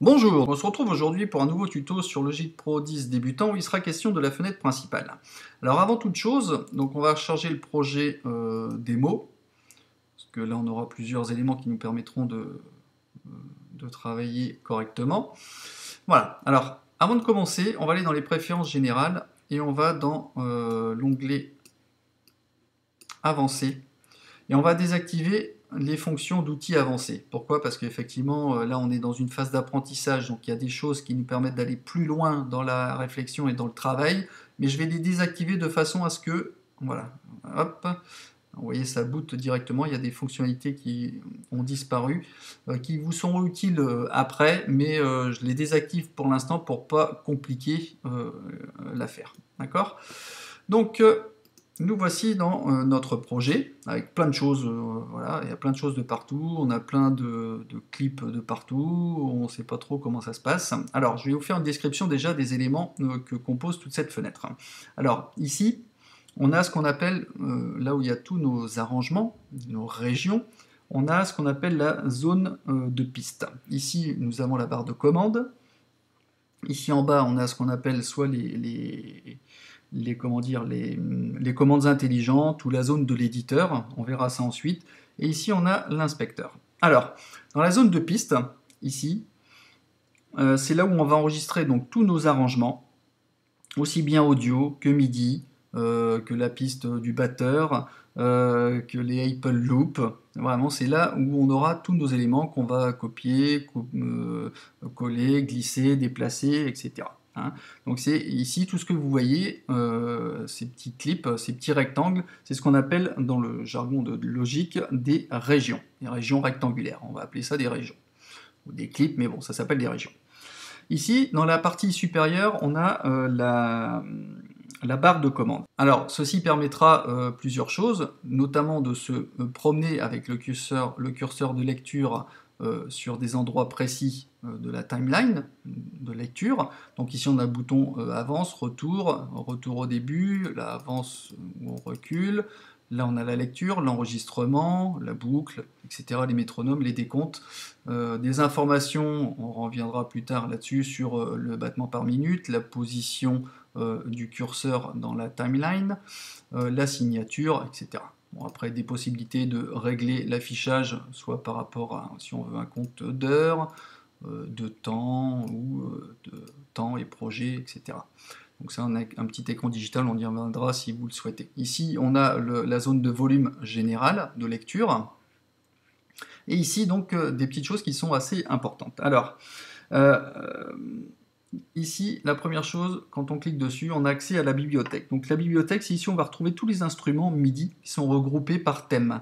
Bonjour, on se retrouve aujourd'hui pour un nouveau tuto sur Logic Pro 10 débutant où il sera question de la fenêtre principale. Alors avant toute chose, donc on va charger le projet démo, parce que là on aura plusieurs éléments qui nous permettront de travailler correctement. Voilà, alors avant de commencer, on va aller dans les préférences générales et on va dans l'onglet Avancé et on va désactiver les fonctions d'outils avancés. Pourquoi? Parce qu'effectivement, là, on est dans une phase d'apprentissage, donc il y a des choses qui nous permettent d'aller plus loin dans la réflexion et dans le travail, mais je vais les désactiver de façon à ce que, voilà, hop, vous voyez, ça boot directement, il y a des fonctionnalités qui ont disparu, qui vous seront utiles après, mais je les désactive pour l'instant pour pas compliquer l'affaire, d'accord? Donc, nous voici dans notre projet, avec plein de choses, voilà, il y a plein de choses de partout, on a plein de clips de partout, on ne sait pas trop comment ça se passe. Alors, je vais vous faire une description déjà des éléments que compose toute cette fenêtre. Alors, ici, on a ce qu'on appelle, là où il y a tous nos arrangements, nos régions, on a ce qu'on appelle la zone de piste. Ici, nous avons la barre de commande. Ici en bas, on a ce qu'on appelle soit les commandes intelligentes ou la zone de l'éditeur, on verra ça ensuite. Et ici, on a l'inspecteur. Alors, dans la zone de piste, ici, c'est là où on va enregistrer donc tous nos arrangements, aussi bien audio que MIDI, que la piste du batteur, que les Apple Loop. Vraiment, c'est là où on aura tous nos éléments qu'on va copier, coller, glisser, déplacer, etc. Hein. Donc c'est ici tout ce que vous voyez, ces petits clips, ces petits rectangles, c'est ce qu'on appelle dans le jargon de Logic des régions rectangulaires. On va appeler ça des régions, ou des clips, mais bon, ça s'appelle des régions. Ici, dans la partie supérieure, on a la barre de commande. Alors, ceci permettra plusieurs choses, notamment de se promener avec le curseur de lecture sur des endroits précis de la timeline de lecture. Donc ici, on a le bouton avance, retour au début, là, avance où on recule. Là, on a la lecture, l'enregistrement, la boucle, etc., les métronomes, les décomptes, des informations, on reviendra plus tard là-dessus, sur le battement par minute, la position du curseur dans la timeline, la signature, etc. Bon, après, des possibilités de régler l'affichage, soit par rapport à, si on veut, un compte d'heures, de temps, ou de temps et projet, etc. Donc ça, on a un petit écran digital, on y reviendra si vous le souhaitez. Ici, on a la zone de volume général de lecture. Et ici, donc, des petites choses qui sont assez importantes. Alors, ici, la première chose, quand on clique dessus, on a accès à la bibliothèque. Donc la bibliothèque, c'est ici on va retrouver tous les instruments MIDI qui sont regroupés par thème.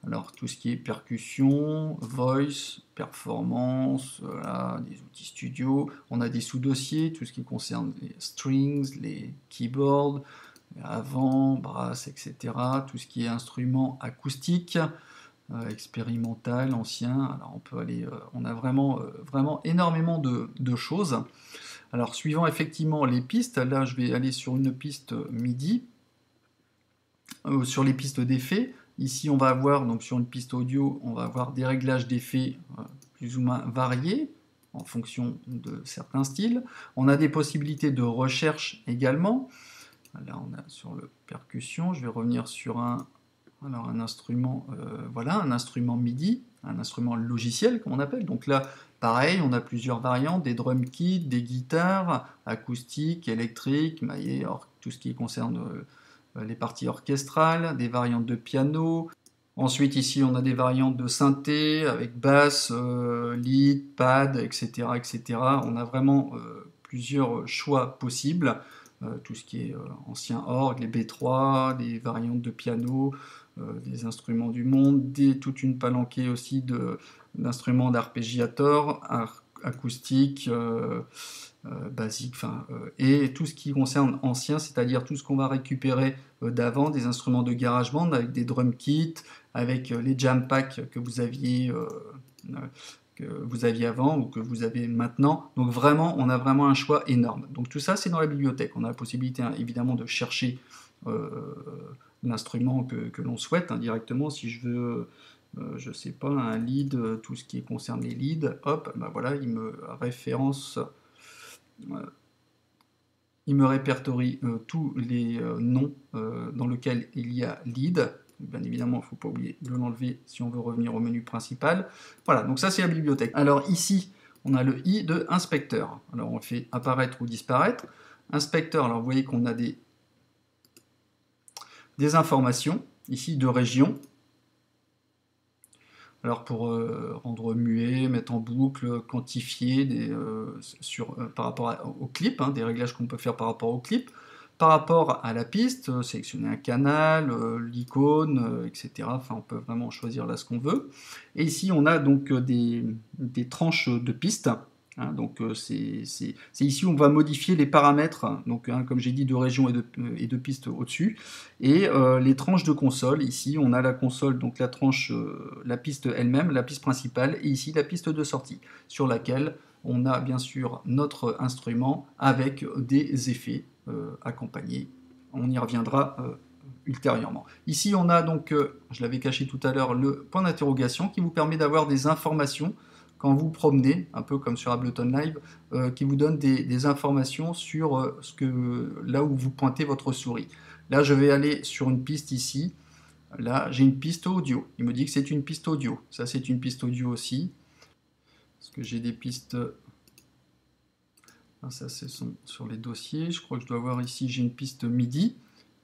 Alors tout ce qui est percussion, voice, performance, voilà, des outils studio. On a des sous-dossiers, tout ce qui concerne les strings, les keyboards, avant, brass, etc. Tout ce qui est instruments acoustiques, expérimental, ancien. Alors on peut aller, on a vraiment énormément de choses. Alors suivant effectivement les pistes, là je vais aller sur une piste MIDI, sur les pistes d'effets. Ici on va avoir, donc sur une piste audio, on va avoir des réglages d'effets plus ou moins variés en fonction de certains styles. On a des possibilités de recherche également. Là on a sur le percussion, je vais revenir sur un instrument, voilà, un instrument MIDI, un instrument logiciel comme on appelle. Donc là, pareil, on a plusieurs variantes, des drum kits, des guitares, acoustiques, électriques, maillées, tout ce qui concerne les parties orchestrales, des variantes de piano. Ensuite, ici, on a des variantes de synthé avec basse, lead, pad, etc., etc. On a vraiment plusieurs choix possibles. Tout ce qui est ancien orgue, les B3, des variantes de piano, des instruments du monde, toute une palanquée aussi d'instruments d'arpégiator, acoustique, basique, et tout ce qui concerne ancien, c'est-à-dire tout ce qu'on va récupérer d'avant, des instruments de GarageBand avec des drum kits, avec les jam packs que vous aviez avant ou que vous avez maintenant. Donc vraiment, on a vraiment un choix énorme. Donc tout ça, c'est dans la bibliothèque. On a la possibilité évidemment de chercher l'instrument que l'on souhaite directement. Si je veux, je sais pas, un lead, tout ce qui concerne les leads, hop, ben voilà, il me référence, il me répertorie tous les noms dans lesquels il y a lead. Bien évidemment, il ne faut pas oublier de l'enlever si on veut revenir au menu principal. Voilà, donc ça c'est la bibliothèque. Alors ici, on a le i de inspecteur. Alors on fait apparaître ou disparaître. Inspecteur, alors vous voyez qu'on a des informations, ici de région. Alors pour rendre muet, mettre en boucle, quantifier par rapport au clip, des réglages qu'on peut faire par rapport au clip. Par rapport à la piste, sélectionner un canal, l'icône, etc. Enfin, on peut vraiment choisir là ce qu'on veut. Et ici, on a donc des tranches de piste. Donc c'est ici où on va modifier les paramètres, donc comme j'ai dit, de région et de piste au-dessus, et les tranches de console. Ici on a la console, donc la tranche, la piste elle-même, la piste principale, et ici la piste de sortie, sur laquelle on a bien sûr notre instrument avec des effets accompagnés. On y reviendra ultérieurement. Ici on a donc, je l'avais caché tout à l'heure, le point d'interrogation qui vous permet d'avoir des informations quand vous promenez, un peu comme sur Ableton Live, qui vous donne des informations sur là où vous pointez votre souris. Là, je vais aller sur une piste ici. Là, j'ai une piste audio. Il me dit que c'est une piste audio. Ça, c'est une piste audio aussi. Parce que j'ai des pistes... Ça, ce sont sur les dossiers. Je crois que je dois voir ici, j'ai une piste MIDI.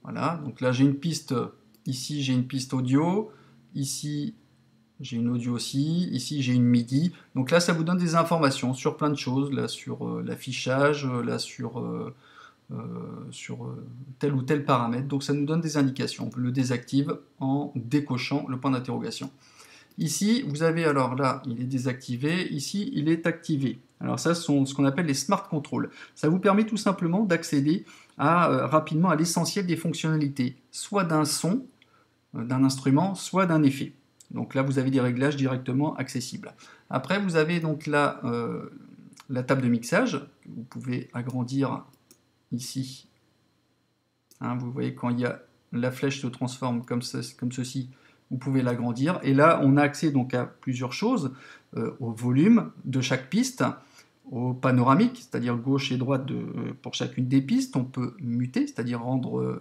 Voilà, donc là, j'ai une piste... Ici, j'ai une piste audio. Ici... j'ai une audio aussi, ici j'ai une MIDI. Donc là, ça vous donne des informations sur plein de choses, là sur l'affichage, là sur tel ou tel paramètre. Donc ça nous donne des indications. On le désactive en décochant le point d'interrogation. Ici, vous avez, alors là, il est désactivé, ici, il est activé. Alors ça, ce sont ce qu'on appelle les smart controls. Ça vous permet tout simplement d'accéder rapidement à l'essentiel des fonctionnalités, soit d'un son, d'un instrument, soit d'un effet. Donc là, vous avez des réglages directement accessibles. Après, vous avez donc là la table de mixage, que vous pouvez agrandir ici. Vous voyez, quand la flèche se transforme comme ceci, vous pouvez l'agrandir. Et là, on a accès donc à plusieurs choses, au volume de chaque piste, au panoramique, c'est-à-dire gauche et droite pour chacune des pistes. On peut muter, c'est-à-dire rendre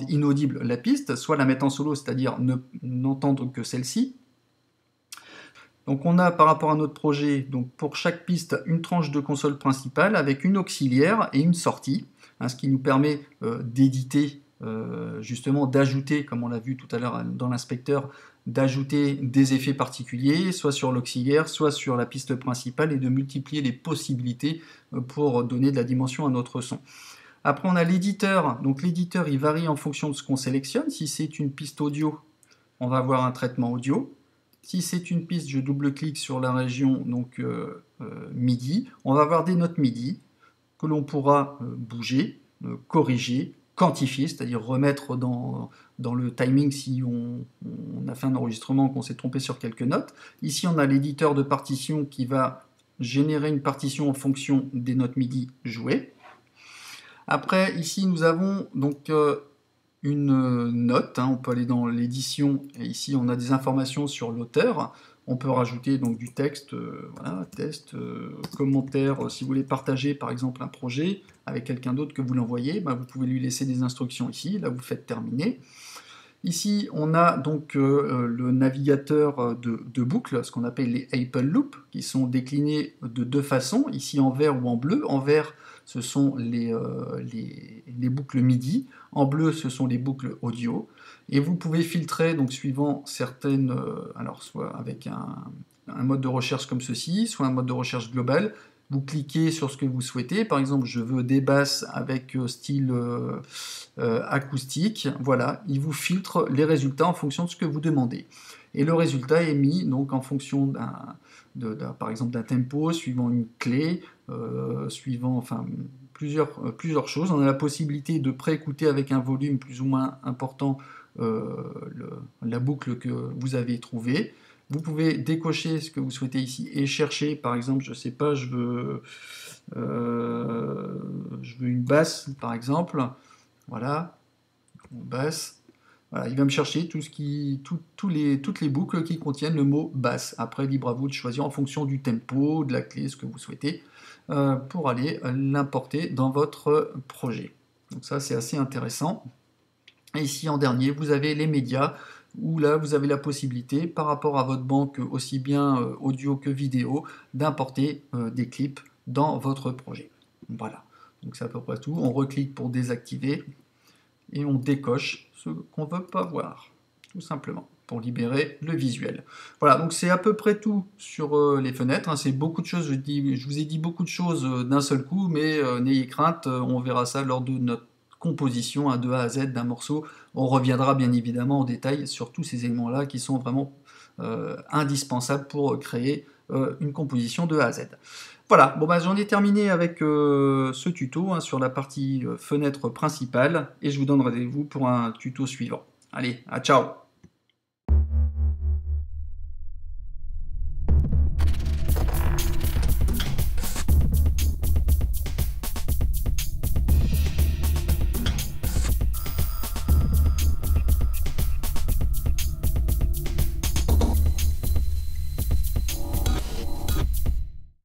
inaudible la piste, soit la mettre en solo, c'est-à-dire n'entendre que celle-ci. Donc on a par rapport à notre projet, donc pour chaque piste, une tranche de console principale avec une auxiliaire et une sortie, ce qui nous permet d'éditer, justement d'ajouter, comme on l'a vu tout à l'heure dans l'inspecteur, d'ajouter des effets particuliers, soit sur l'auxiliaire, soit sur la piste principale, et de multiplier les possibilités pour donner de la dimension à notre son. Après, on a l'éditeur. Donc l'éditeur, il varie en fonction de ce qu'on sélectionne. Si c'est une piste audio, on va avoir un traitement audio. Si c'est une piste, je double-clique sur la région donc MIDI. On va avoir des notes MIDI que l'on pourra bouger, corriger, quantifier, c'est-à-dire remettre dans le timing si on a fait un enregistrement, qu'on s'est trompé sur quelques notes. Ici, on a l'éditeur de partition qui va générer une partition en fonction des notes MIDI jouées. Après, ici, nous avons donc une note. On peut aller dans l'édition, et ici, on a des informations sur l'auteur. On peut rajouter donc du texte, voilà, test, commentaire. Si vous voulez partager, par exemple, un projet avec quelqu'un d'autre que vous l'envoyez, vous pouvez lui laisser des instructions ici. Là, vous faites terminer. Ici, on a donc le navigateur de boucles, ce qu'on appelle les Apple Loop, qui sont déclinés de deux façons, ici en vert ou en bleu. En vert, ce sont les boucles MIDI. En bleu, ce sont les boucles audio. Et vous pouvez filtrer, donc suivant certaines, alors soit avec un mode de recherche comme ceci, soit un mode de recherche global. Vous cliquez sur ce que vous souhaitez. Par exemple, je veux des basses avec style acoustique. Voilà, il vous filtre les résultats en fonction de ce que vous demandez. Et le résultat est mis donc en fonction par exemple d'un tempo, suivant une clé, suivant enfin plusieurs choses. On a la possibilité de préécouter avec un volume plus ou moins important la boucle que vous avez trouvée. Vous pouvez décocher ce que vous souhaitez ici et chercher, par exemple, je ne sais pas, je veux une basse, par exemple. Voilà, une basse. Voilà, il va me chercher toutes les boucles qui contiennent le mot basse. Après, libre à vous de choisir en fonction du tempo, de la clé, ce que vous souhaitez, pour aller l'importer dans votre projet. Donc ça, c'est assez intéressant. Et ici, en dernier, vous avez les médias, où là, vous avez la possibilité, par rapport à votre banque, aussi bien audio que vidéo, d'importer des clips dans votre projet. Voilà, donc c'est à peu près tout. On reclique pour désactiver, et on décoche ce qu'on ne veut pas voir, tout simplement, pour libérer le visuel. Voilà, donc c'est à peu près tout sur les fenêtres, hein. C'est beaucoup de choses, je vous ai dit beaucoup de choses d'un seul coup, mais n'ayez crainte, on verra ça lors de notre composition de A à Z d'un morceau. On reviendra bien évidemment en détail sur tous ces éléments-là qui sont vraiment indispensables pour créer une composition de A à Z. Voilà, bon bah j'en ai terminé avec ce tuto sur la partie fenêtre principale et je vous donne rendez-vous pour un tuto suivant. Allez, à ciao!